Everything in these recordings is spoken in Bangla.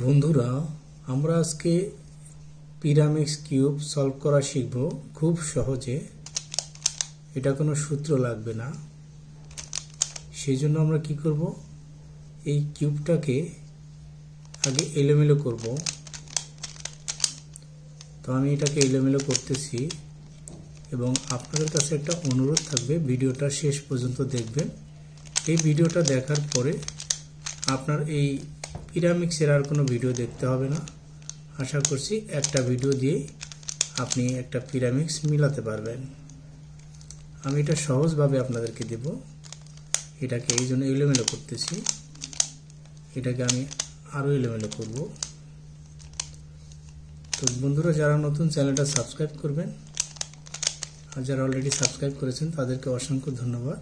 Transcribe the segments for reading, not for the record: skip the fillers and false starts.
বন্ধুরা, আমরা আজকে পিরামিক্স কিউব সলভ করা শিখব খুব সহজে। এটা কোনো সূত্র লাগবে না। সেই জন্য আমরা কি করব, এই কিউবটাকে আগে এলোমেলো করব। তো আমি এটাকে এলোমেলো করতেছি এবং আপনাদের কাছে একটা অনুরোধ থাকবে, ভিডিওটা শেষ পর্যন্ত দেখবেন। এই ভিডিওটা দেখার পরে আপনার এই পিরামিক্সের আর কোনো ভিডিও দেখতে হবে না। আশা করছি একটা ভিডিও দিয়ে আপনি একটা পিরামিক্স মিলাতে পারবেন। আমি এটা সহজভাবে আপনাদেরকে দেব। এটাকে এই জন্য এলোমেলো করতেছি, এটাকে আমি আরও এলোমেলো করব। তো বন্ধুরা, যারা নতুন চ্যানেলটা সাবস্ক্রাইব করবেন, আর যারা অলরেডি সাবস্ক্রাইব করেছেন তাদেরকে অসংখ্য ধন্যবাদ।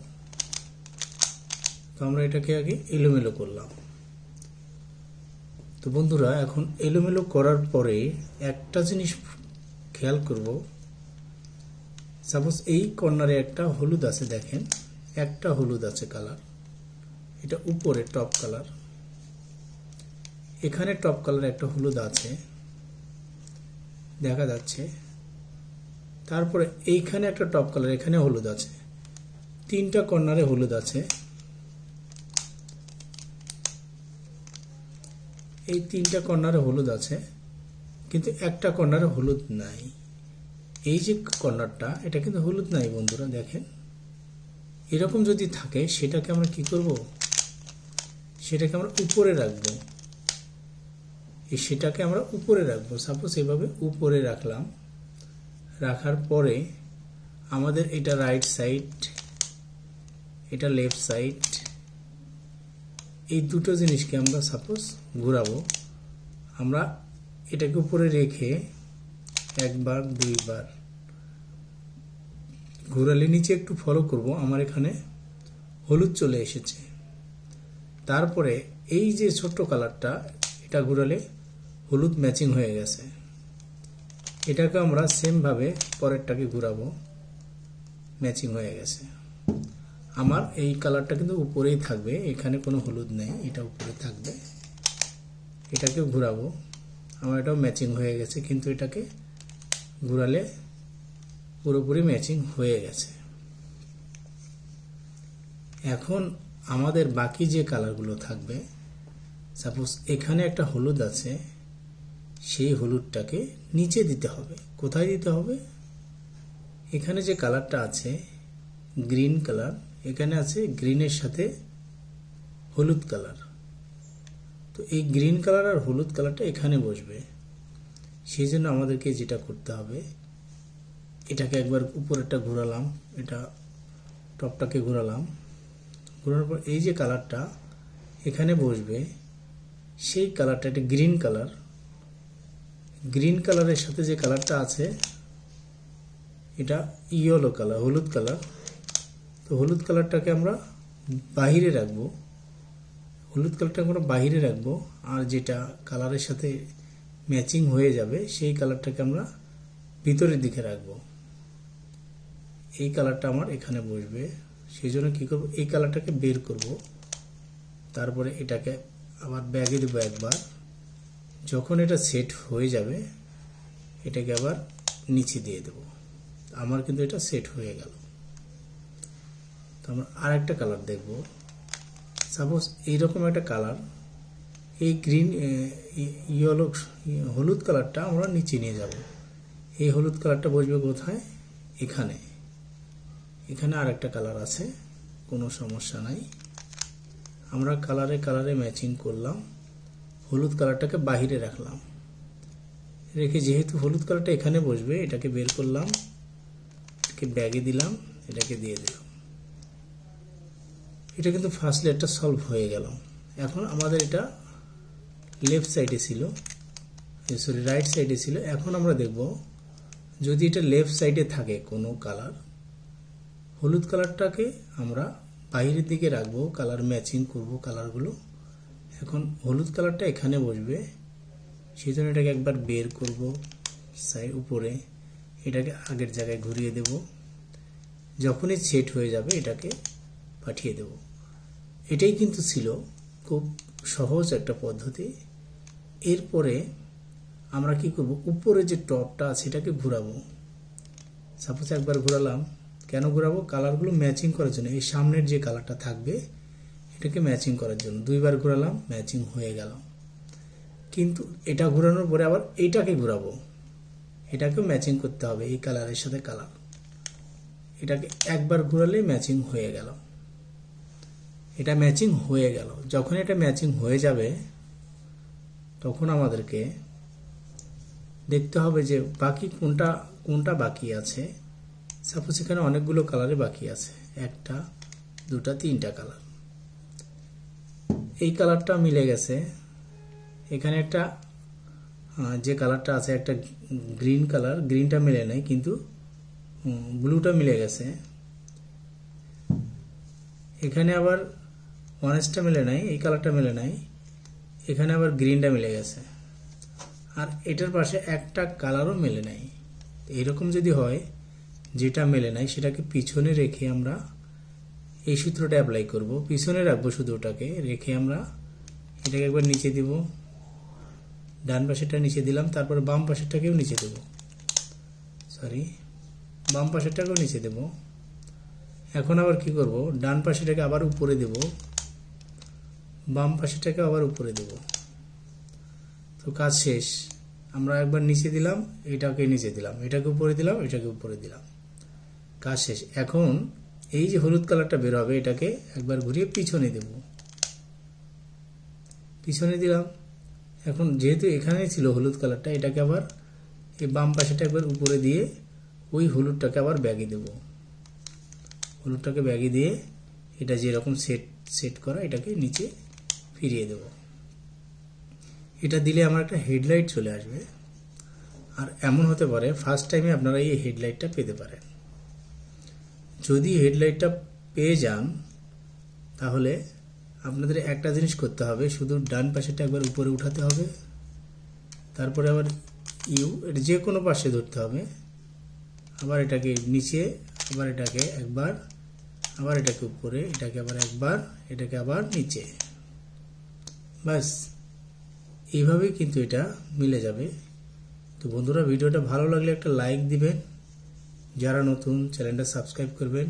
তো আমরা এটাকে আগে এলোমেলো করলাম। তো বন্ধুরা, এখন এলোমেলো করার পরে একটা জিনিস খেয়াল করব। সাপোজ এই কর্নারে একটা হলুদ আছে, দেখেন একটা হলুদ আছে কালার, এটা উপরে টপ কালার। এখানে টপ কালার একটা হলুদ আছে, দেখা যাচ্ছে। তারপরে এইখানে একটা টপ কালার, এখানে হলুদ আছে। তিনটা কর্নারে হলুদ আছে। এই তিনটা কর্নারে হলুদ আছে, কিন্তু একটা কর্নারে হলুদ নাই। এই যে কর্নারটা, এটা কিন্তু হলুদ নাই বন্ধুরা, দেখেন। এরকম যদি থাকে সেটাকে আমরা কি করব, সেটাকে আমরা উপরে রাখবো। সেটাকে আমরা উপরে রাখবো। সাপোজ এভাবে উপরে রাখলাম। রাখার পরে আমাদের এটা রাইট সাইড, এটা লেফট সাইড, এই দুটো জিনিসকে আমরা সাপোজ ঘোরাবো। আমরা এটাকে উপরে রেখে একবার দুইবার ঘোরালে নিচে একটু ফলো করব, আমার এখানে হলুদ চলে এসেছে। তারপরে এই যে ছোট্ট কালারটা, এটা ঘোরালে হলুদ ম্যাচিং হয়ে গেছে। এটাকে আমরা সেম ভাবে পরেরটাকে ঘোরাবো, ম্যাচিং হয়ে গেছে। আমার এই কালারটা কিন্তু উপরেই থাকবে, এখানে কোনো হলুদ নেই, এটা উপরে থাকবে। এটাকে ঘোরাবো, আমার এটাও ম্যাচিং হয়ে গেছে, কিন্তু এটাকে ঘোরালে পুরোপুরি ম্যাচিং হয়ে গেছে। এখন আমাদের বাকি যে কালারগুলো থাকবে, সাপোজ এখানে একটা হলুদ আছে, সেই হলুদটাকে নিচে দিতে হবে। কোথায় দিতে হবে? এখানে যে কালারটা আছে গ্রিন কালার, এখানে আছে গ্রিনের সাথে হলুদ কালার। তো এই গ্রিন কালার আর হলুদ কালারটা এখানে বসবে। সেই জন্য আমাদেরকে যেটা করতে হবে, এটাকে একবার উপরেরটা ঘোরালাম, এটা টপটাকে ঘোরালাম। ঘোরানোর পর এই যে কালারটা এখানে বসবে, সেই কালারটা, এটা গ্রিন কালার, গ্রিন কালারের সাথে যে কালারটা আছে এটা ইয়েলো কালার, হলুদ কালার। তো হলুদ কালারটাকে আমরা বাহিরে রাখবো, হলুদ কালারটাকে আমরা বাহিরে রাখবো। আর যেটা কালারের সাথে ম্যাচিং হয়ে যাবে সেই কালারটাকে আমরা ভিতরের দিকে রাখবো। এই কালারটা আমার এখানে বসবে। সেই জন্য কি করব, এই কালারটাকে বের করব। তারপরে এটাকে আবার ব্যাগে দেবো একবার। যখন এটা সেট হয়ে যাবে, এটাকে আবার নিচে দিয়ে দেব। আমার কিন্তু এটা সেট হয়ে গেল। তো আমরা আর একটা কালার দেখব। সাপোজ এইরকম একটা কালার, এই গ্রিন ইয়েলো হলুদ কালারটা আমরা নিচে নিয়ে যাব। এই হলুদ কালারটা বসবে কোথায়? এখানে। এখানে আর একটা কালার আছে, কোনো সমস্যা নাই। আমরা কালারে কালারে ম্যাচিং করলাম। হলুদ কালারটাকে বাহিরে রাখলাম, রেখে যেহেতু হলুদ কালারটা এখানে বসবে, এটাকে বের করলাম, এটাকে ব্যাগে দিলাম, এটাকে দিয়ে দিলাম। এটা কিন্তু ফার্স্ট লেয়ারটা সলভ হয়ে গেল। এখন আমাদের এটা লেফট সাইডে ছিল, সরি রাইট সাইডে ছিল। এখন আমরা দেখব, যদি এটা লেফট সাইডে থাকে কোনো কালার, হলুদ কালারটাকে আমরা বাইরের দিকে রাখবো, কালার ম্যাচিং করব কালারগুলো। এখন হলুদ কালারটা এখানে বসবে, সেই জন্য এটাকে একবার বের করব সাইড উপরে, এটাকে আগের জায়গায় ঘুরিয়ে দেব। যখনই সেট হয়ে যাবে এটাকে পাঠিয়ে দেব। এটাই কিন্তু ছিল খুব সহজ একটা পদ্ধতি। এরপরে আমরা কি করব, উপরে যে টপটা আছে সেটাকে ঘোরাবো। সাপোজ একবার ঘোরালাম, কেন ঘোরাবো? কালারগুলো ম্যাচিং করার জন্য। এই সামনের যে কালারটা থাকবে এটাকে ম্যাচিং করার জন্য। দুইবার ঘোরালাম, ম্যাচিং হয়ে গেল। কিন্তু এটা ঘোরানোর পরে আবার এইটাকে ঘোরাবো, এটাকেও ম্যাচিং করতে হবে এই কালারের সাথে কালার। এটাকে একবার ঘোরালে ম্যাচিং হয়ে গেল। এটা ম্যাচিং হয়ে গেল। যখন এটা ম্যাচিং হয়ে যাবে তখন আমাদেরকে দেখতে হবে যে বাকি কোনটা বাকি আছে। সাপোজ এখানে অনেকগুলো কালারে বাকি আছে, 1টা 2টা 3টা কালার। এই কালারটা মিলে গেছে। এখানে একটা যে কালারটা আছে একটা গ্রিন কালার, গ্রিনটা মিলে নাই কিন্তু ব্লুটা মিলে গেছে। এখানে আবার অরেঞ্জটা মিলে নাই, এই কালারটা মিলে নাই, এখানে আবার গ্রিনটা মিলে গেছে। আর এটার পাশে একটা কালারও মেলে নাই। এরকম যদি হয়, যেটা মেলে নাই সেটাকে পিছনে রেখে আমরা এই সূত্রটা অ্যাপ্লাই করব। পিছনে রাখবো শুধু, ওটাকে রেখে আমরা এটাকে একবার নিচে দিব। ডান পাশেরটা নিচে দিলাম, তারপর বাম পাশেরটাকেও নিচে দেব। বাম পাশেরটাকেও নিচে দেব। এখন আবার কি করব, ডান পাশেরটাকে আবার উপরে দেব, বাম পাশেরটাকে আবার উপরে দেব। তো কাজ শেষ। আমরা একবার নিচে দিলাম, এটাকে নিচে দিলাম, এটাকে উপরে দিলাম, এটাকে উপরে দিলাম, কাজ শেষ। এখন এই যে হলুদ কালারটা বের হবে এটাকে একবার ঘুরিয়ে পিছনে দেব, পিছনে দিলাম। এখন যেহেতু এখানে ছিল হলুদ কালারটা, এটাকে আবার এই বাম পাশেটা একবার উপরে দিয়ে ওই হলুদটাকে আবার ব্যাগে দেব। হলুদটাকে ব্যাগে দিয়ে এটা যেরকম সেট করা এটাকে নিচে ফিরিয়ে দেব। এটা দিলে আমার একটা হেডলাইট চলে আসবে। আর এমন হতে পারে ফার্স্ট টাইমে আপনারা এই হেডলাইটটা পেতে পারেন। যদি হেডলাইটটা পেয়ে যান তাহলে আপনাদের একটা জিনিস করতে হবে, শুধু ডান পাশেটা একবার উপরে উঠাতে হবে, তারপরে আবার এটা যে কোনো পাশে ধরতে হবে, আবার এটাকে নিচে, আবার এটাকে একবার, আবার এটাকে উপরে, এটাকে আবার একবার, এটাকে আবার নিচে। বাস এইভাবেই কিন্তু এটা মিলে যাবে। তো বন্ধুরা, ভিডিওটা ভালো লাগলে একটা লাইক দিবেন, যারা নতুন চ্যানেলটা সাবস্ক্রাইব করবেন।